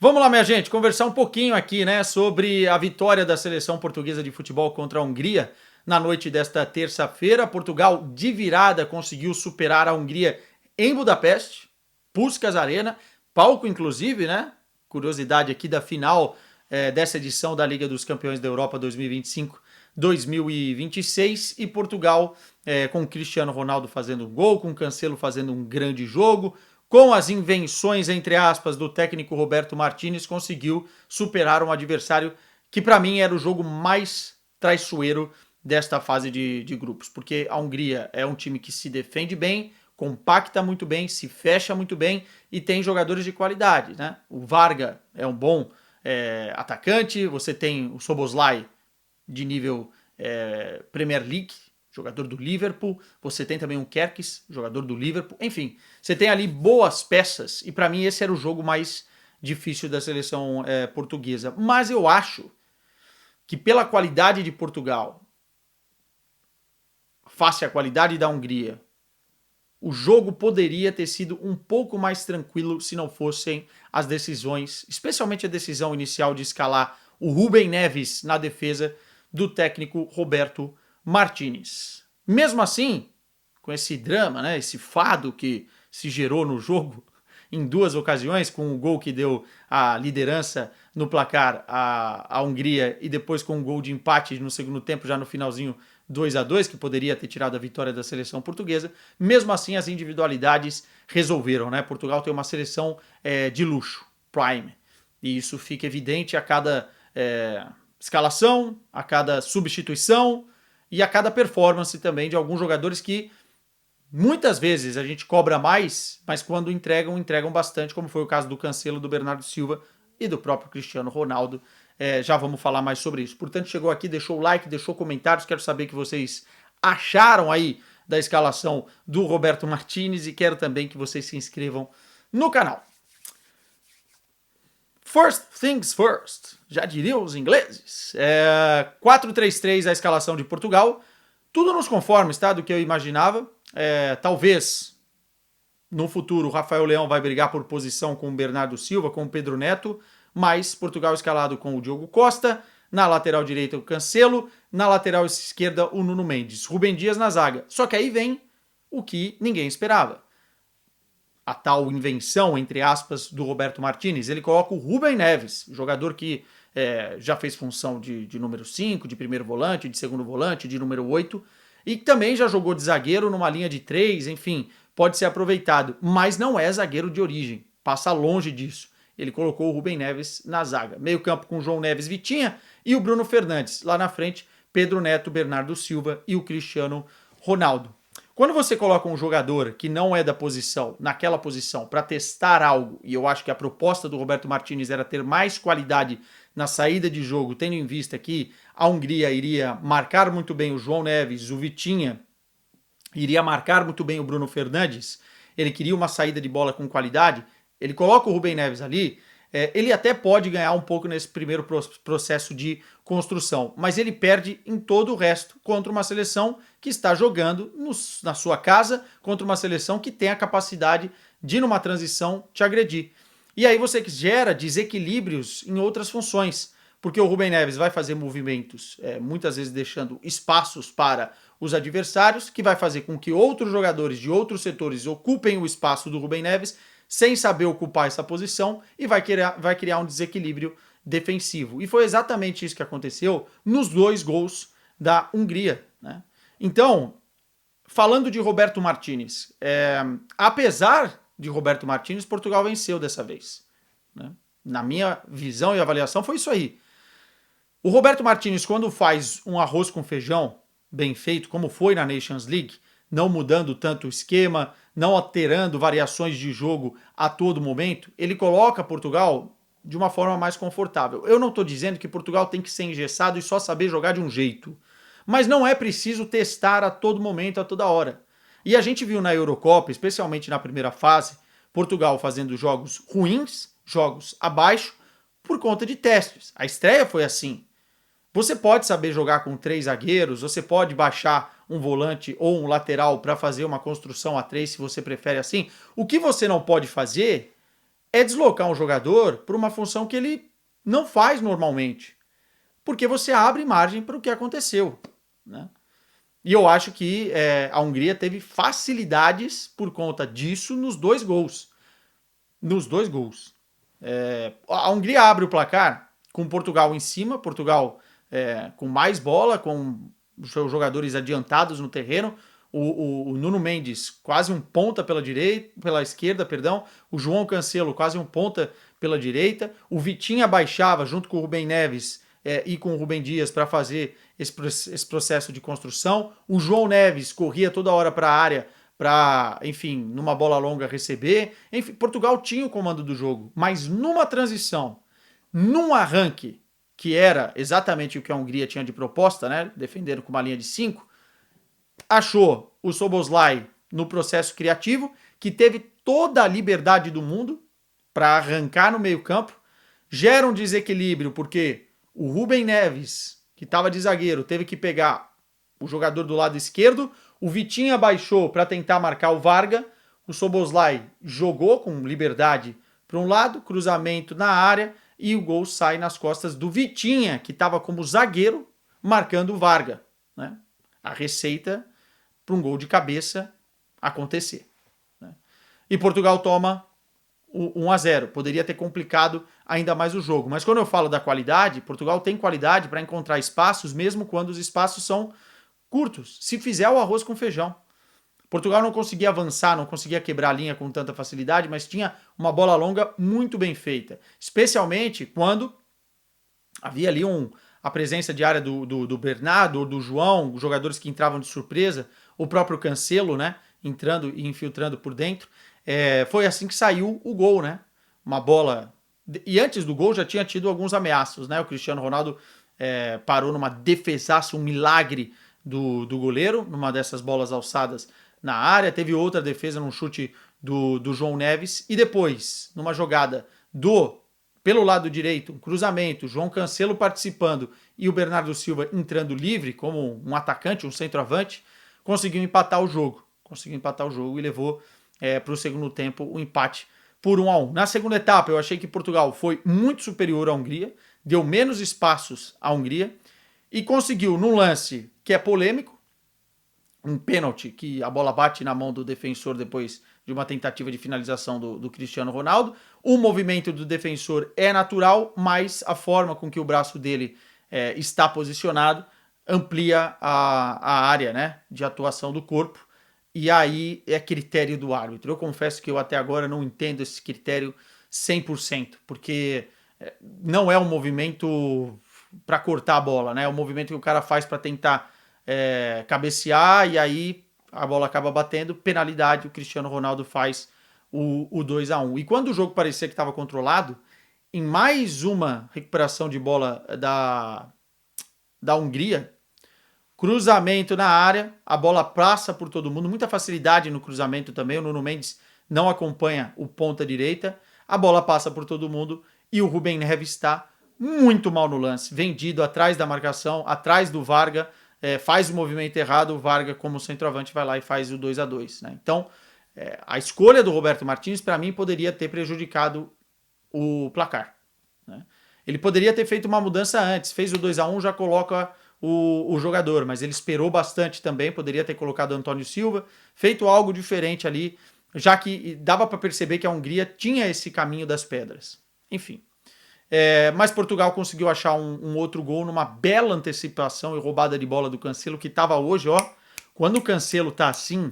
Vamos lá, minha gente, conversar um pouquinho aqui, né, sobre a vitória da seleção portuguesa de futebol contra a Hungria na noite desta terça-feira. Portugal, de virada, conseguiu superar a Hungria em Budapeste, Puskás Arena, palco inclusive, né? Curiosidade aqui da final dessa edição da Liga dos Campeões da Europa 2025-2026 e Portugal com o Cristiano Ronaldo fazendo um gol, com o Cancelo fazendo um grande jogo, com as invenções, entre aspas, do técnico Roberto Martínez, conseguiu superar um adversário que, para mim, era o jogo mais traiçoeiro desta fase de grupos. Porque a Hungria é um time que se defende bem, compacta muito bem, se fecha muito bem e tem jogadores de qualidade, né? O Varga é um bom atacante, você tem o Szoboszlai de nível Premier League, jogador do Liverpool, você tem também um Kerkez, jogador do Liverpool, enfim, você tem ali boas peças, e para mim esse era o jogo mais difícil da seleção portuguesa. Mas eu acho que pela qualidade de Portugal, face à qualidade da Hungria, o jogo poderia ter sido um pouco mais tranquilo se não fossem as decisões, especialmente a decisão inicial de escalar o Rúben Neves na defesa do técnico Roberto Martínez. Mesmo assim, com esse drama, né, esse fado que se gerou no jogo em duas ocasiões, com o gol que deu a liderança no placar à Hungria e depois com um gol de empate no segundo tempo, já no finalzinho 2-2, que poderia ter tirado a vitória da seleção portuguesa. Mesmo assim, as individualidades resolveram, né? Portugal tem uma seleção de luxo, prime, e isso fica evidente a cada escalação, a cada substituição e a cada performance também de alguns jogadores que muitas vezes a gente cobra mais, mas quando entregam, entregam bastante, como foi o caso do Cancelo, do Bernardo Silva e do próprio Cristiano Ronaldo. Já vamos falar mais sobre isso. Portanto, chegou aqui, deixou o like, deixou comentários, quero saber o que vocês acharam aí da escalação do Roberto Martínez e quero também que vocês se inscrevam no canal. First things first, já diriam os ingleses. 4-3-3 a escalação de Portugal, tudo nos conformes, tá, do que eu imaginava. Talvez no futuro o Rafael Leão vai brigar por posição com o Bernardo Silva, com o Pedro Neto, mas Portugal escalado com o Diogo Costa, na lateral direita o Cancelo, na lateral esquerda o Nuno Mendes, Rúben Dias na zaga. Só que aí vem o que ninguém esperava. A tal invenção, entre aspas, do Roberto Martínez. Ele coloca o Rúben Neves, jogador que já fez função de número 5, de primeiro volante, de segundo volante, de número 8, e também já jogou de zagueiro numa linha de 3, enfim, pode ser aproveitado, mas não é zagueiro de origem, passa longe disso. Ele colocou o Rúben Neves na zaga. Meio campo com João Neves, Vitinha e o Bruno Fernandes. Lá na frente, Pedro Neto, Bernardo Silva e o Cristiano Ronaldo. Quando você coloca um jogador que não é da posição, naquela posição, para testar algo, e eu acho que a proposta do Roberto Martínez era ter mais qualidade na saída de jogo, tendo em vista que a Hungria iria marcar muito bem o João Neves, o Vitinha, iria marcar muito bem o Bruno Fernandes, ele queria uma saída de bola com qualidade, ele coloca o Rúben Neves ali, ele até pode ganhar um pouco nesse primeiro processo de construção, mas ele perde em todo o resto contra uma seleção que está jogando na sua casa, contra uma seleção que tem a capacidade de, numa transição, te agredir. E aí você gera desequilíbrios em outras funções, porque o Rúben Neves vai fazer movimentos, muitas vezes deixando espaços para os adversários, que vai fazer com que outros jogadores de outros setores ocupem o espaço do Rúben Neves, sem saber ocupar essa posição, e vai criar um desequilíbrio defensivo. E foi exatamente isso que aconteceu nos 2 gols da Hungria, né? Então, falando de Roberto Martínez, apesar de Roberto Martínez, Portugal venceu dessa vez, né? Na minha visão e avaliação foi isso aí. O Roberto Martínez, quando faz um arroz com feijão bem feito, como foi na Nations League, não mudando tanto o esquema, não alterando variações de jogo a todo momento, ele coloca Portugal de uma forma mais confortável. Eu não estou dizendo que Portugal tem que ser engessado e só saber jogar de um jeito, mas não é preciso testar a todo momento, a toda hora. E a gente viu na Eurocopa, especialmente na primeira fase, Portugal fazendo jogos ruins, jogos abaixo, por conta de testes. A estreia foi assim. Você pode saber jogar com 3 zagueiros, você pode baixar um volante ou um lateral para fazer uma construção a 3, se você prefere assim. O que você não pode fazer é deslocar um jogador para uma função que ele não faz normalmente, porque você abre margem para o que aconteceu, né? E eu acho que a Hungria teve facilidades por conta disso nos dois gols. Nos dois gols. A Hungria abre o placar com Portugal em cima, Portugal com mais bola, com os seus jogadores adiantados no terreno. O Nuno Mendes quase um ponta pela esquerda, perdão. O João Cancelo quase um ponta pela direita. O Vitinha baixava junto com o Rubem Neves e com o Rubem Dias para fazer esse processo de construção. O João Neves corria toda hora para a área para, enfim, numa bola longa receber. Enfim, Portugal tinha o comando do jogo, mas numa transição, num arranque, que era exatamente o que a Hungria tinha de proposta, né? Defendendo com uma linha de 5, achou o Szoboszlai no processo criativo, que teve toda a liberdade do mundo para arrancar no meio-campo, gera um desequilíbrio, porque o Rubem Neves, que estava de zagueiro, teve que pegar o jogador do lado esquerdo, o Vitinha baixou para tentar marcar o Varga, o Szoboszlai jogou com liberdade para um lado, cruzamento na área, e o gol sai nas costas do Vitinha, que estava como zagueiro, marcando o Varga, né? A receita para um gol de cabeça acontecer, né? E Portugal toma o 1-0. Poderia ter complicado ainda mais o jogo. Mas quando eu falo da qualidade, Portugal tem qualidade para encontrar espaços, mesmo quando os espaços são curtos. Se fizer o arroz com feijão. Portugal não conseguia avançar, não conseguia quebrar a linha com tanta facilidade, mas tinha uma bola longa muito bem feita. Especialmente quando havia ali a presença de área do Bernardo, do João, jogadores que entravam de surpresa, o próprio Cancelo, né, entrando e infiltrando por dentro. Foi assim que saiu o gol, né? Uma bola... E antes do gol já tinha tido alguns ameaços, né? O Cristiano Ronaldo parou numa defesaça, um milagre do goleiro, numa dessas bolas alçadas na área. Teve outra defesa num chute do João Neves. E depois, numa jogada pelo lado direito, um cruzamento, João Cancelo participando e o Bernardo Silva entrando livre como um atacante, um centroavante, conseguiu empatar o jogo. Conseguiu empatar o jogo e levou para o segundo tempo o empate por 1-1. Na segunda etapa, eu achei que Portugal foi muito superior à Hungria, deu menos espaços à Hungria e conseguiu, num lance que é polêmico, um pênalti que a bola bate na mão do defensor depois de uma tentativa de finalização do Cristiano Ronaldo. O movimento do defensor é natural, mas a forma com que o braço dele está posicionado amplia a área, né, de atuação do corpo. E aí é critério do árbitro. Eu confesso que eu até agora não entendo esse critério 100%, porque não é um movimento para cortar a bola, né? É um movimento que o cara faz para tentar cabecear e aí a bola acaba batendo, penalidade, o Cristiano Ronaldo faz o 2-1. E quando o jogo parecia que estava controlado, em mais uma recuperação de bola da Hungria, cruzamento na área, a bola passa por todo mundo, muita facilidade no cruzamento também, o Nuno Mendes não acompanha o ponta direita, a bola passa por todo mundo e o Rubem Neves está muito mal no lance, vendido atrás da marcação, atrás do Varga, faz o movimento errado, o Varga como centroavante vai lá e faz o 2-2, né? Então, a escolha do Roberto Martins para mim poderia ter prejudicado o placar, né? Ele poderia ter feito uma mudança antes, fez o 2-1, já coloca o jogador, mas ele esperou bastante também, poderia ter colocado o Antônio Silva, feito algo diferente ali, já que dava para perceber que a Hungria tinha esse caminho das pedras. Enfim. Mas Portugal conseguiu achar um outro gol numa bela antecipação e roubada de bola do Cancelo, que estava hoje, ó. Quando o Cancelo tá assim,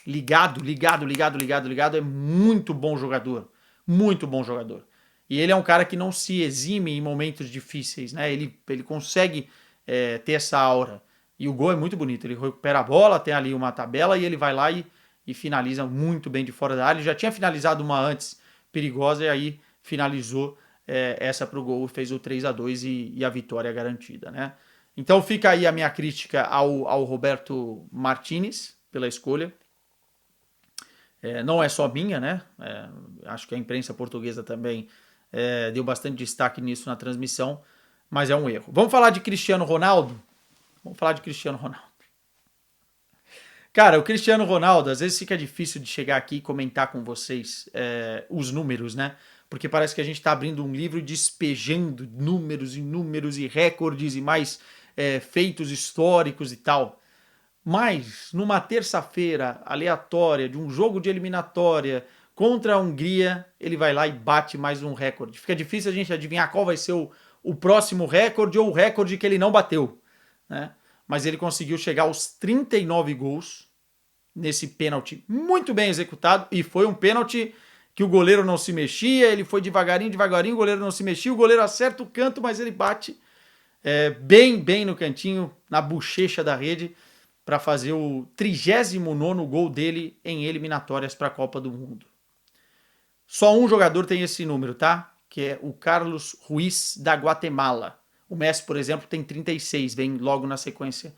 ligado, é muito bom jogador. Muito bom jogador. E ele é um cara que não se exime em momentos difíceis, né? Ele consegue ter essa aura. E o gol é muito bonito. Ele recupera a bola, tem ali uma tabela e ele vai lá e finaliza muito bem de fora da área. Ele já tinha finalizado uma antes perigosa e aí finalizou essa para o gol, fez o 3-2 e a vitória garantida, né? Então fica aí a minha crítica ao Roberto Martínez pela escolha. Não é só minha, né? Acho que a imprensa portuguesa também deu bastante destaque nisso na transmissão, mas é um erro. Vamos falar de Cristiano Ronaldo? Vamos falar de Cristiano Ronaldo. Cara, o Cristiano Ronaldo, às vezes fica difícil de chegar aqui e comentar com vocês os números, né? porque parece que a gente está abrindo um livro e despejando números e números e recordes e mais feitos históricos e tal. Mas numa terça-feira aleatória de um jogo de eliminatória contra a Hungria, ele vai lá e bate mais um recorde. Fica difícil a gente adivinhar qual vai ser o próximo recorde ou o recorde que ele não bateu, né? Mas ele conseguiu chegar aos 39 gols nesse pênalti muito bem executado, e foi um pênalti que o goleiro não se mexia, ele foi devagarinho, devagarinho, o goleiro não se mexia, o goleiro acerta o canto, mas ele bate bem no cantinho, na bochecha da rede, para fazer o 39º gol dele em eliminatórias para a Copa do Mundo. Só um jogador tem esse número, tá? Que é o Carlos Ruiz da Guatemala. O Messi, por exemplo, tem 36, vem logo na sequência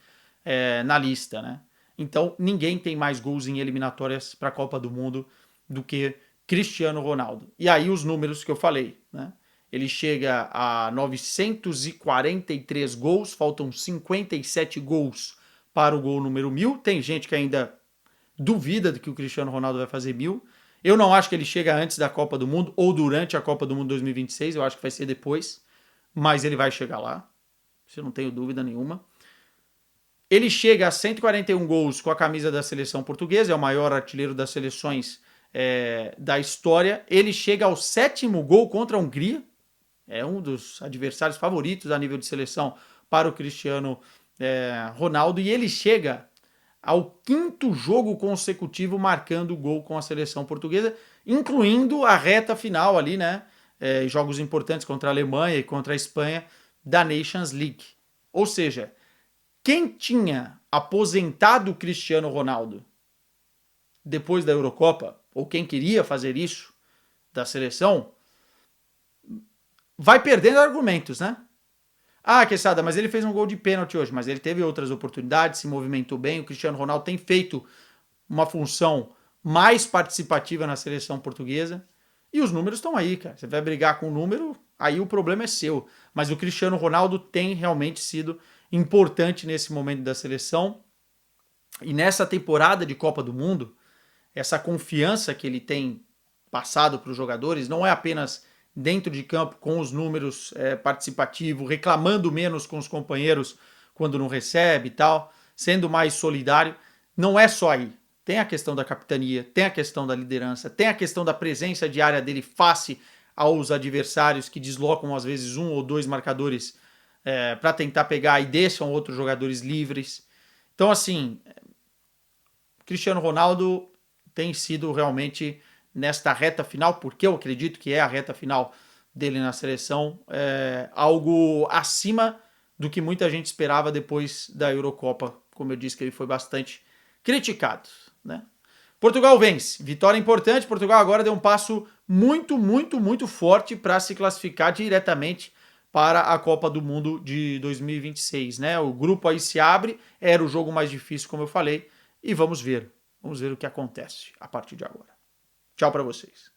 na lista, né? Então, ninguém tem mais gols em eliminatórias para a Copa do Mundo do que Cristiano Ronaldo. E aí os números que eu falei, né? Ele chega a 943 gols, faltam 57 gols para o gol número 1000. Tem gente que ainda duvida de que o Cristiano Ronaldo vai fazer 1000. Eu não acho que ele chega antes da Copa do Mundo ou durante a Copa do Mundo 2026, eu acho que vai ser depois, mas ele vai chegar lá, isso eu não tenho dúvida nenhuma. Ele chega a 141 gols com a camisa da seleção portuguesa, é o maior artilheiro das seleções da história. Ele chega ao 7º gol contra a Hungria, é um dos adversários favoritos a nível de seleção para o Cristiano Ronaldo, e ele chega ao 5º jogo consecutivo marcando gol com a seleção portuguesa, incluindo a reta final ali, né? Jogos importantes contra a Alemanha e contra a Espanha da Nations League. Ou seja, quem tinha aposentado o Cristiano Ronaldo depois da Eurocopa, ou quem queria fazer isso da seleção, vai perdendo argumentos, né? Ah, Quesada, mas ele fez um gol de pênalti hoje, mas ele teve outras oportunidades, se movimentou bem. O Cristiano Ronaldo tem feito uma função mais participativa na seleção portuguesa. E os números estão aí, cara. Você vai brigar com o número, aí o problema é seu. Mas o Cristiano Ronaldo tem realmente sido importante nesse momento da seleção. E nessa temporada de Copa do Mundo, essa confiança que ele tem passado para os jogadores não é apenas dentro de campo com os números participativo, reclamando menos com os companheiros quando não recebe e tal, sendo mais solidário. Não é só aí. Tem a questão da capitania, tem a questão da liderança, tem a questão da presença diária dele face aos adversários que deslocam às vezes um ou dois marcadores para tentar pegar e deixam outros jogadores livres. Então, assim, Cristiano Ronaldo tem sido realmente nesta reta final, porque eu acredito que é a reta final dele na seleção, algo acima do que muita gente esperava depois da Eurocopa. Como eu disse, que ele foi bastante criticado, né? Portugal vence, vitória importante. Portugal agora deu um passo muito forte para se classificar diretamente para a Copa do Mundo de 2026, né? O grupo aí se abre, era o jogo mais difícil, como eu falei, e vamos ver o que acontece a partir de agora. Tchau para vocês.